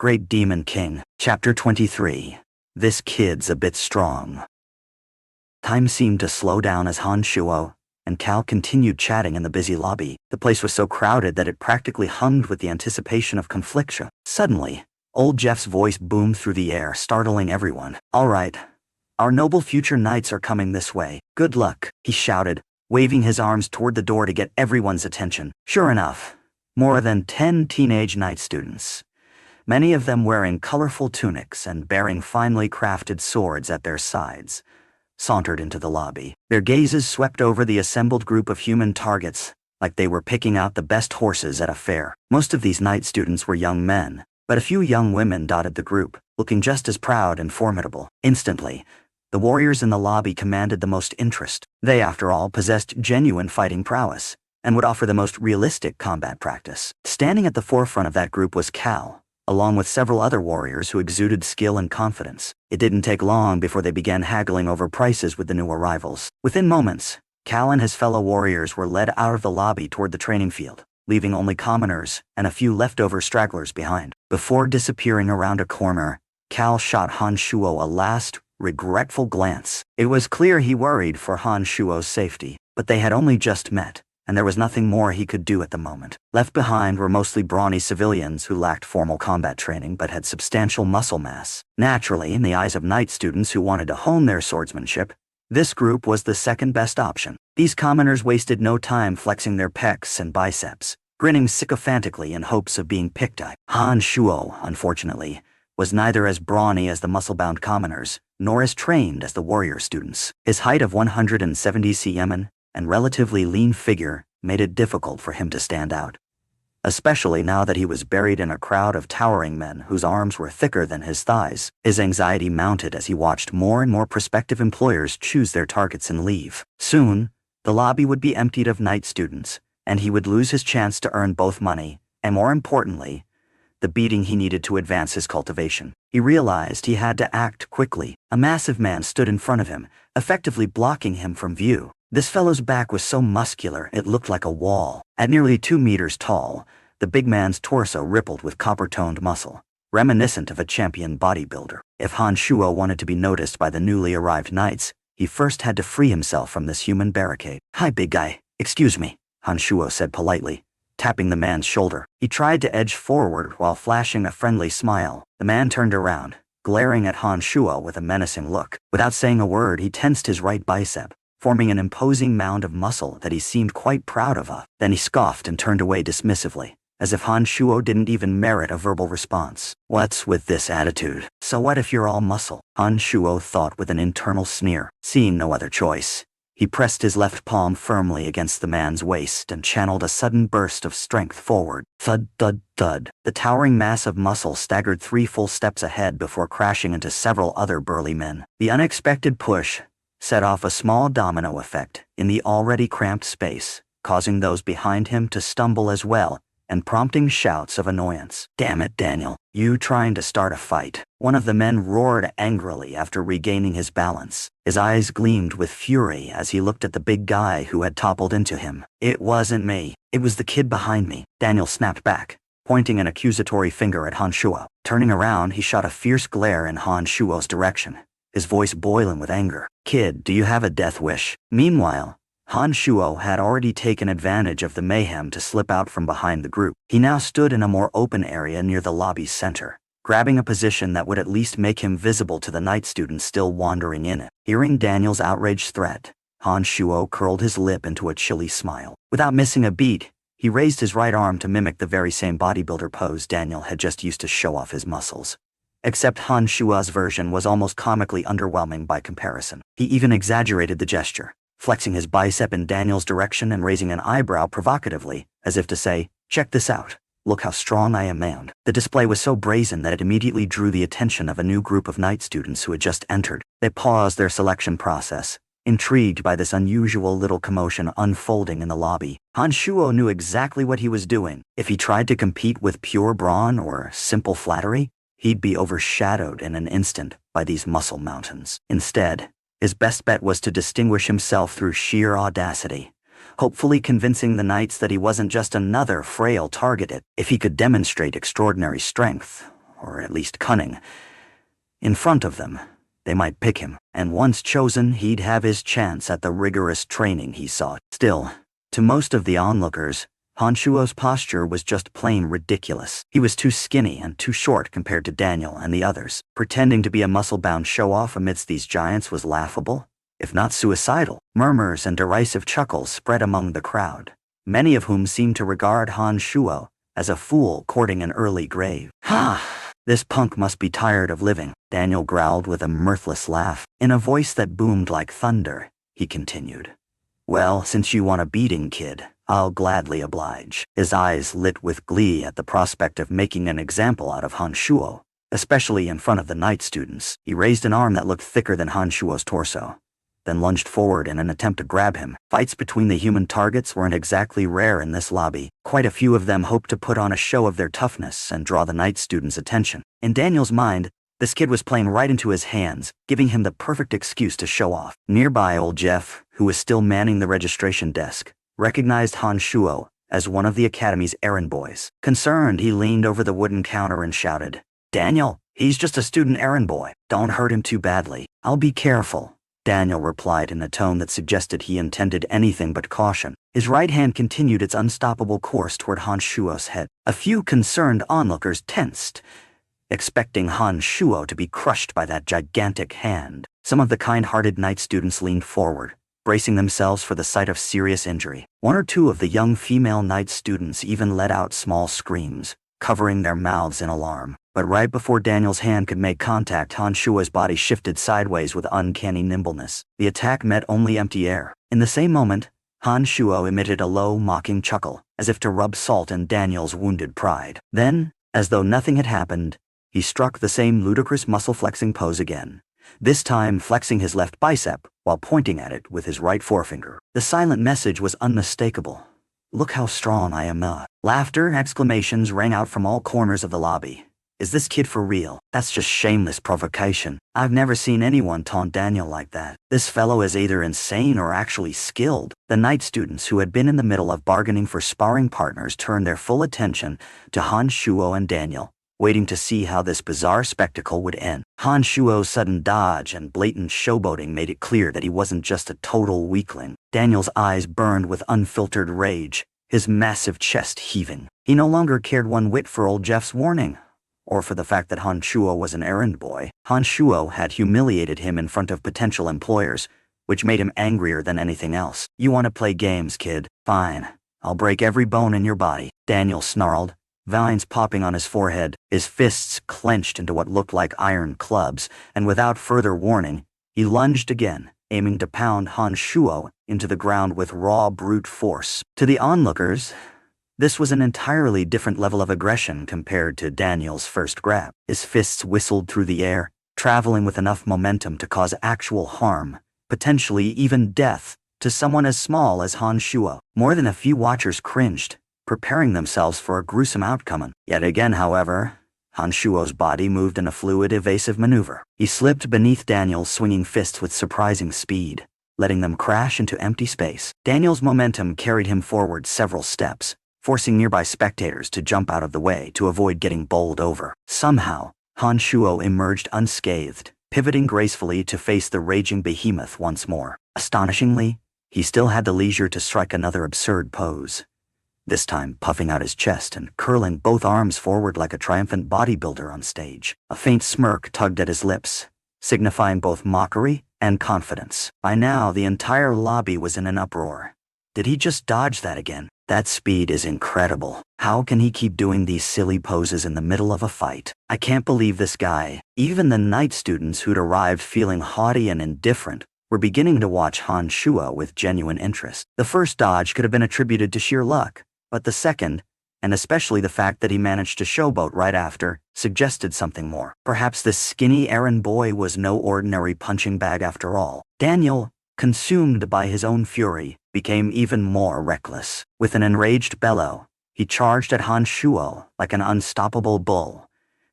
Great Demon King. Chapter 23. This kid's a bit strong. Time seemed to slow down as Shuo and Cal continued chatting in the busy lobby. The place was so crowded that it practically hummed with the anticipation of confliction. Suddenly, old Jeff's voice boomed through the air, startling everyone. "All right. Our noble future knights are coming this way. Good luck," he shouted, waving his arms toward the door to get everyone's attention. Sure enough, more than 10 teenage knight students, many of them wearing colorful tunics and bearing finely crafted swords at their sides, sauntered into the lobby. Their gazes swept over the assembled group of human targets, like they were picking out the best horses at a fair. Most of these knight students were young men, but a few young women dotted the group, looking just as proud and formidable. Instantly, the warriors in the lobby commanded the most interest. They, after all, possessed genuine fighting prowess, and would offer the most realistic combat practice. Standing at the forefront of that group was Cal, along with several other warriors who exuded skill and confidence. It didn't take long before they began haggling over prices with the new arrivals. Within moments, Cal and his fellow warriors were led out of the lobby toward the training field, leaving only commoners and a few leftover stragglers behind. Before disappearing around a corner, Cal shot Shuo a last, regretful glance. It was clear he worried for Shuo's safety, but they had only just met, and there was nothing more he could do at the moment. Left behind were mostly brawny civilians who lacked formal combat training but had substantial muscle mass. Naturally, in the eyes of knight students who wanted to hone their swordsmanship, this group was the second best option. These commoners wasted no time flexing their pecs and biceps, grinning sycophantically in hopes of being picked at. Shuo, unfortunately, was neither as brawny as the muscle-bound commoners, nor as trained as the warrior students. His height of 170 cm and relatively lean figure made it difficult for him to stand out, especially now that he was buried in a crowd of towering men whose arms were thicker than his thighs. His anxiety mounted as he watched more and more prospective employers choose their targets and leave. Soon, the lobby would be emptied of knight students, and he would lose his chance to earn both money, and more importantly, the beating he needed to advance his cultivation. He realized he had to act quickly. A massive man stood in front of him, effectively blocking him from view. This fellow's back was so muscular it looked like a wall. At nearly 2 meters tall, the big man's torso rippled with copper-toned muscle, reminiscent of a champion bodybuilder. If Shuo wanted to be noticed by the newly arrived knights, he first had to free himself from this human barricade. "Hi, big guy. Excuse me," Shuo said politely, tapping the man's shoulder. He tried to edge forward while flashing a friendly smile. The man turned around, glaring at Shuo with a menacing look. Without saying a word, he tensed his right bicep, forming an imposing mound of muscle that he seemed quite proud of. Then he scoffed and turned away dismissively, as if Shuo didn't even merit a verbal response. "What's with this attitude? So what if you're all muscle?" Shuo thought with an internal sneer. Seeing no other choice, he pressed his left palm firmly against the man's waist and channeled a sudden burst of strength forward. Thud, thud, thud. The towering mass of muscle staggered 3 full steps ahead before crashing into several other burly men. The unexpected push set off a small domino effect in the already cramped space, causing those behind him to stumble as well, and prompting shouts of annoyance. "Damn it, Daniel. You trying to start a fight?" One of the men roared angrily after regaining his balance. His eyes gleamed with fury as he looked at the big guy who had toppled into him. "It wasn't me. It was the kid behind me," Daniel snapped back, pointing an accusatory finger at Shuo. Turning around, he shot a fierce glare in Shuo's direction, his voice boiling with anger. "Kid, do you have a death wish?" Meanwhile, Shuo had already taken advantage of the mayhem to slip out from behind the group. He now stood in a more open area near the lobby's center, grabbing a position that would at least make him visible to the knight students still wandering in it. Hearing Daniel's outraged threat, Shuo curled his lip into a chilly smile. Without missing a beat, he raised his right arm to mimic the very same bodybuilder pose Daniel had just used to show off his muscles. Except Shuo's version was almost comically underwhelming by comparison. He even exaggerated the gesture, flexing his bicep in Daniel's direction and raising an eyebrow provocatively, as if to say, "Check this out. Look how strong I am, man." The display was so brazen that it immediately drew the attention of a new group of knight students who had just entered. They paused their selection process, intrigued by this unusual little commotion unfolding in the lobby. Shuo knew exactly what he was doing. If he tried to compete with pure brawn or simple flattery, he'd be overshadowed in an instant by these muscle mountains. Instead, his best bet was to distinguish himself through sheer audacity, hopefully convincing the knights that he wasn't just another frail target. If he could demonstrate extraordinary strength, or at least cunning. In front of them, they might pick him, and once chosen, he'd have his chance at the rigorous training he sought. Still, to most of the onlookers, Han Shuo's posture was just plain ridiculous. He was too skinny and too short compared to Daniel and the others. Pretending to be a muscle-bound show-off amidst these giants was laughable, if not suicidal. Murmurs and derisive chuckles spread among the crowd, many of whom seemed to regard Han Shuo as a fool courting an early grave. Ha! This punk must be tired of living, Daniel growled with a mirthless laugh. In a voice that boomed like thunder, he continued, "Well, since you want a beating, kid, I'll gladly oblige." His eyes lit with glee at the prospect of making an example out of Han Shuo, especially in front of the night students. He raised an arm that looked thicker than Han Shuo's torso, then lunged forward in an attempt to grab him. Fights between the human targets weren't exactly rare in this lobby. Quite a few of them hoped to put on a show of their toughness and draw the night students' attention. In Daniel's mind, this kid was playing right into his hands, giving him the perfect excuse to show off. Nearby, old Jeff, who was still manning the registration desk, recognized Han Shuo as one of the academy's errand boys. Concerned, he leaned over the wooden counter and shouted, "Daniel, he's just a student errand boy. Don't hurt him too badly." "I'll be careful," Daniel replied in a tone that suggested he intended anything but caution. His right hand continued its unstoppable course toward Han Shuo's head. A few concerned onlookers tensed, expecting Han Shuo to be crushed by that gigantic hand. Some of the kind-hearted night students leaned forward, bracing themselves for the sight of serious injury. One or two of the young female night students even let out small screams, covering their mouths in alarm. But right before Daniel's hand could make contact, Han Shuo's body shifted sideways with uncanny nimbleness. The attack met only empty air. In the same moment, Han Shuo emitted a low, mocking chuckle, as if to rub salt in Daniel's wounded pride. Then, as though nothing had happened, he struck the same ludicrous muscle-flexing pose again, this time flexing his left bicep while pointing at it with his right forefinger. The silent message was unmistakable. "Look how strong I am." Laughter, exclamations rang out from all corners of the lobby. "Is this kid for real? That's just shameless provocation. I've never seen anyone taunt Daniel like that. This fellow is either insane or actually skilled." The night students who had been in the middle of bargaining for sparring partners turned their full attention to Han Shuo and Daniel, waiting to see how this bizarre spectacle would end. Han Shuo's sudden dodge and blatant showboating made it clear that he wasn't just a total weakling. Daniel's eyes burned with unfiltered rage, his massive chest heaving. He no longer cared one whit for old Jeff's warning, or for the fact that Han Shuo was an errand boy. Han Shuo had humiliated him in front of potential employers, which made him angrier than anything else. "You want to play games, kid? Fine. I'll break every bone in your body," Daniel snarled, veins popping on his forehead, his fists clenched into what looked like iron clubs, and without further warning, he lunged again, aiming to pound Han Shuo into the ground with raw brute force. To the onlookers, this was an entirely different level of aggression compared to Daniel's first grab. His fists whistled through the air, traveling with enough momentum to cause actual harm, potentially even death, to someone as small as Han Shuo. More than a few watchers cringed, preparing themselves for a gruesome outcome. Yet again, however, Han Shuo's body moved in a fluid, evasive maneuver. He slipped beneath Daniel's swinging fists with surprising speed, letting them crash into empty space. Daniel's momentum carried him forward several steps, forcing nearby spectators to jump out of the way to avoid getting bowled over. Somehow, Han Shuo emerged unscathed, pivoting gracefully to face the raging behemoth once more. Astonishingly, he still had the leisure to strike another absurd pose, this time puffing out his chest and curling both arms forward like a triumphant bodybuilder on stage. A faint smirk tugged at his lips, signifying both mockery and confidence. By now, the entire lobby was in an uproar. Did he just dodge that again? That speed is incredible. How can he keep doing these silly poses in the middle of a fight? I can't believe this guy. Even the night students who'd arrived feeling haughty and indifferent were beginning to watch Han Shuo with genuine interest. The first dodge could have been attributed to sheer luck, but the second, and especially the fact that he managed to showboat right after, suggested something more. Perhaps this skinny errand boy was no ordinary punching bag after all. Daniel, consumed by his own fury, became even more reckless. With an enraged bellow, he charged at Han Shuo like an unstoppable bull,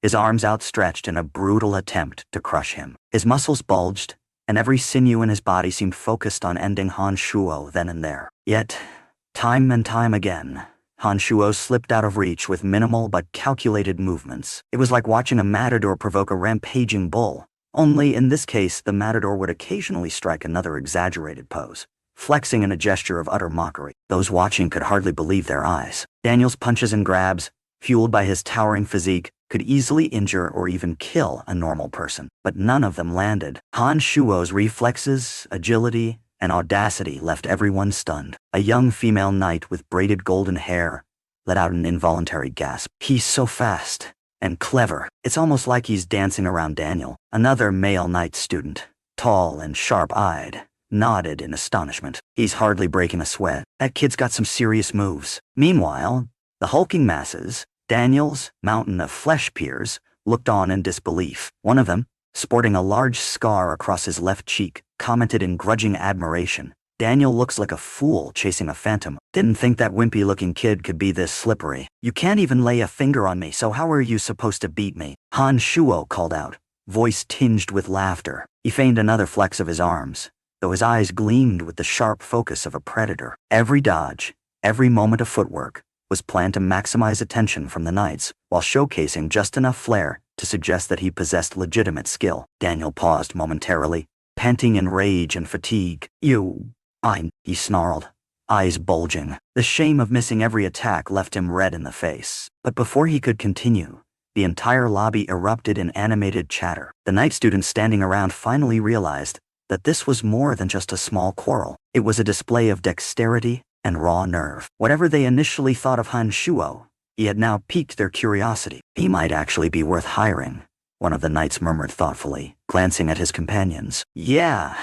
his arms outstretched in a brutal attempt to crush him. His muscles bulged, and every sinew in his body seemed focused on ending Han Shuo then and there. Yet, time and time again, Han Shuo slipped out of reach with minimal but calculated movements. It was like watching a matador provoke a rampaging bull. Only in this case, the matador would occasionally strike another exaggerated pose, flexing in a gesture of utter mockery. Those watching could hardly believe their eyes. Daniel's punches and grabs, fueled by his towering physique, could easily injure or even kill a normal person. But none of them landed. Han Shuo's reflexes, agility, and audacity left everyone stunned. A young female knight with braided golden hair let out an involuntary gasp. He's so fast and clever. It's almost like he's dancing around Daniel. Another male knight student, tall and sharp-eyed, nodded in astonishment. He's hardly breaking a sweat. That kid's got some serious moves. Meanwhile, the hulking masses, Daniel's mountain of flesh peers, looked on in disbelief. One of them, sporting a large scar across his left cheek, commented in grudging admiration. Daniel looks like a fool chasing a phantom. Didn't think that wimpy-looking kid could be this slippery. You can't even lay a finger on me, so how are you supposed to beat me? Han Shuo called out, voice tinged with laughter. He feigned another flex of his arms, though his eyes gleamed with the sharp focus of a predator. Every dodge, every moment of footwork, was planned to maximize attention from the knights, while showcasing just enough flair to suggest that he possessed legitimate skill. Daniel paused momentarily, panting in rage and fatigue. He snarled, eyes bulging. The shame of missing every attack left him red in the face. But before he could continue, the entire lobby erupted in animated chatter. The night students standing around finally realized that this was more than just a small quarrel. It was a display of dexterity and raw nerve. Whatever they initially thought of Han Shuo, he had now piqued their curiosity. He might actually be worth hiring, one of the knights murmured thoughtfully, glancing at his companions. Yeah,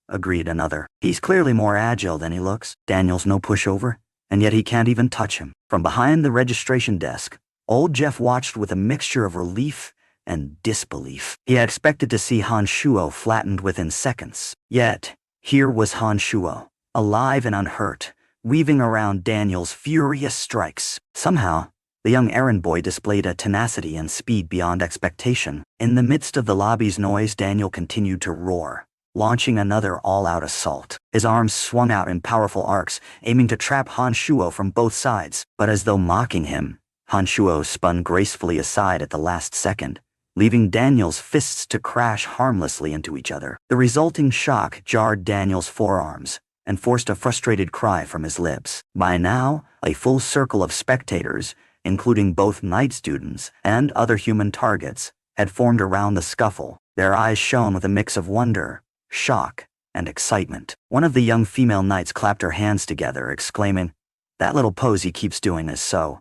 agreed another. He's clearly more agile than he looks. Daniel's no pushover, and yet he can't even touch him. From behind the registration desk, old Jeff watched with a mixture of relief and disbelief. He had expected to see Han Shuo flattened within seconds. Yet, here was Han Shuo, alive and unhurt, weaving around Daniel's furious strikes. Somehow, the young errand boy displayed a tenacity and speed beyond expectation. In the midst of the lobby's noise, Daniel continued to roar, launching another all-out assault. His arms swung out in powerful arcs, aiming to trap Han Shuo from both sides. But as though mocking him, Han Shuo spun gracefully aside at the last second, leaving Daniel's fists to crash harmlessly into each other. The resulting shock jarred Daniel's forearms and forced a frustrated cry from his lips. By now, a full circle of spectators, including both night students and other human targets, had formed around the scuffle. Their eyes shone with a mix of wonder, shock, and excitement. One of the young female knights clapped her hands together, exclaiming, "That little pose he keeps doing is so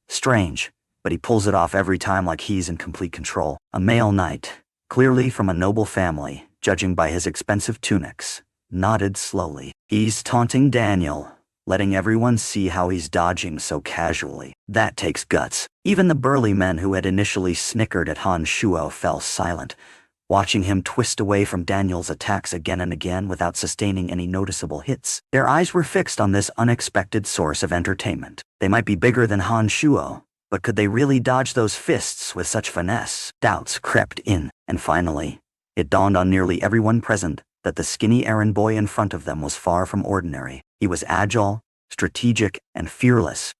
strange, but he pulls it off every time like he's in complete control." A male knight, clearly from a noble family, judging by his expensive tunics, nodded slowly. He's taunting Daniel, letting everyone see how he's dodging so casually. That takes guts. Even the burly men who had initially snickered at Han Shuo fell silent, watching him twist away from Daniel's attacks again and again without sustaining any noticeable hits. Their eyes were fixed on this unexpected source of entertainment. They might be bigger than Han Shuo, but could they really dodge those fists with such finesse? Doubts crept in, and finally, it dawned on nearly everyone present that the skinny errand boy in front of them was far from ordinary. He was agile, strategic, and fearless,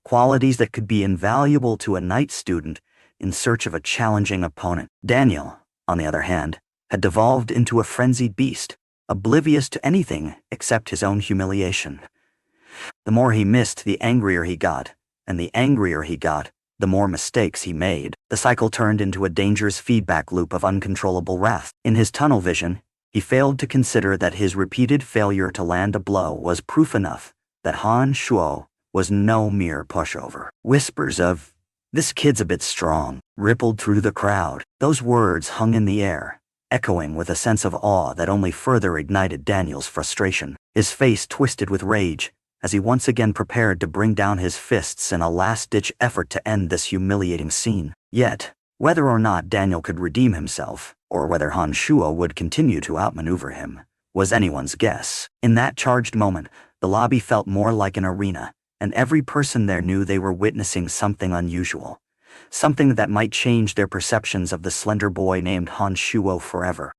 qualities that could be invaluable to a night student in search of a challenging opponent. Daniel, on the other hand, had devolved into a frenzied beast, oblivious to anything except his own humiliation. The more he missed, the angrier he got, and the angrier he got, the more mistakes he made. The cycle turned into a dangerous feedback loop of uncontrollable wrath. In his tunnel vision, he failed to consider that his repeated failure to land a blow was proof enough that Han Shuo was no mere pushover. Whispers of, "This kid's a bit strong," rippled through the crowd. Those words hung in the air, echoing with a sense of awe that only further ignited Daniel's frustration. His face twisted with rage as he once again prepared to bring down his fists in a last-ditch effort to end this humiliating scene. Yet, whether or not Daniel could redeem himself, or whether Han Shuo would continue to outmaneuver him, was anyone's guess. In that charged moment, the lobby felt more like an arena, and every person there knew they were witnessing something unusual, something that might change their perceptions of the slender boy named Han Shuo forever.